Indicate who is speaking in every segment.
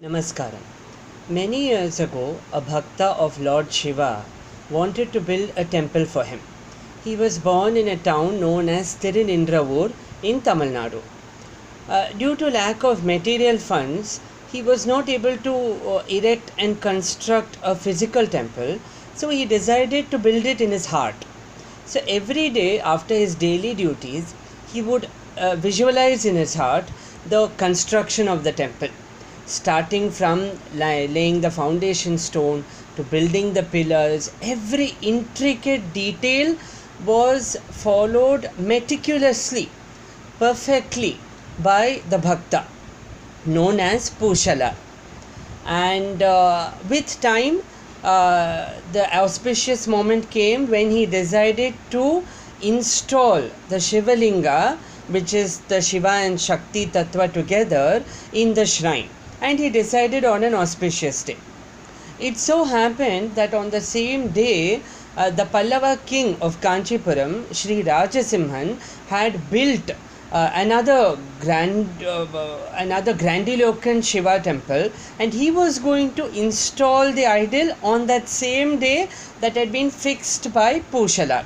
Speaker 1: Namaskaram. Many years ago, a bhakta of Lord Shiva wanted to build a temple for him. He was born in a town known as Tirunindravur in Tamil Nadu. Due to lack of material funds, he was not able to erect and construct a physical temple, so he decided to build it in his heart. So every day after his daily duties, he would visualize in his heart the construction of the temple, starting from laying the foundation stone to building the pillars. Every intricate detail was followed meticulously, perfectly by the bhakta known as Pushala. And with time, the auspicious moment came when he decided to install the Shivalinga, which is the Shiva and Shakti Tattva together, in the shrine. And he decided on an auspicious day. It so happened that on the same day, the Pallava king of Kanchipuram, Sri Rajasimhan, had built another grandiloquent Shiva temple, and he was going to install the idol on that same day that had been fixed by Pushala.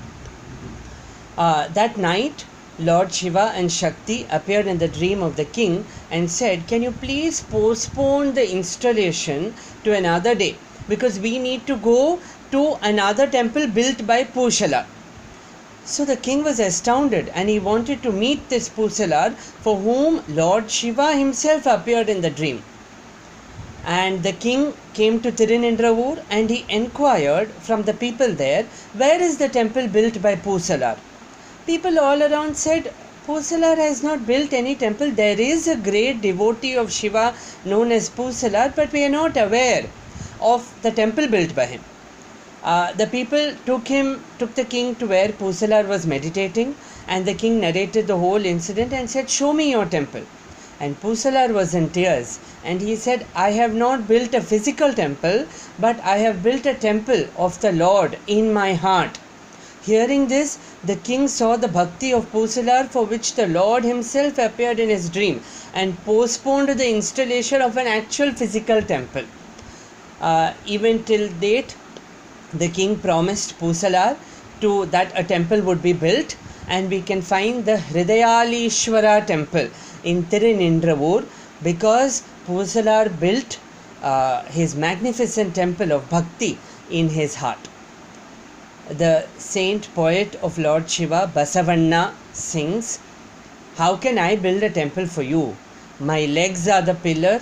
Speaker 1: That night, Lord Shiva and Shakti appeared in the dream of the king and said, "Can you please postpone the installation to another day, because we need to go to another temple built by Pushala." So the king was astounded, and he wanted to meet this Pusala, for whom Lord Shiva himself appeared in the dream. And the king came to Tirunindravur and he enquired from the people there, "Where is the temple built by Pusala?" People all around said, "Pusala has not built any temple. There is a great devotee of Shiva known as Pusala, but we are not aware of the temple built by him." The people took the king to where Pusala was meditating, and the king narrated the whole incident and said, "Show me your temple." And Pusala was in tears, and he said, "I have not built a physical temple, but I have built a temple of the Lord in my heart." Hearing this, the king saw the bhakti of Pusala, for which the Lord himself appeared in his dream, and postponed the installation of an actual physical temple. Even till date, the king promised Pusala that a temple would be built, and we can find the Hridayalishwara temple in Tirunindravur because Pusala built his magnificent temple of bhakti in his heart. The saint poet of Lord Shiva, Basavanna, sings, "How can I build a temple for you? My legs are the pillar,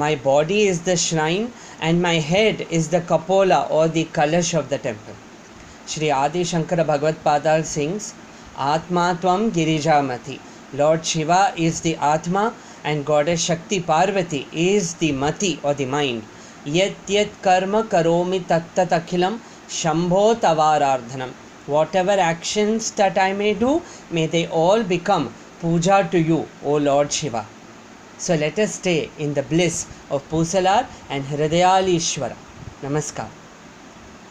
Speaker 1: my body is the shrine, and my head is the kapola or the kalash of the temple." Sri Adi Shankara Bhagavad Padal sings, "Atma Tvam Girijamati." Lord Shiva is the Atma and Goddess Shakti Parvati is the Mati or the mind. "Yat yat karma karomi tattat akhilam Shambho Tavarardhanam." Whatever actions that I may do, may they all become puja to you, O Lord Shiva. So let us stay in the bliss of Pusala and Hridayalishwara. Namaskar.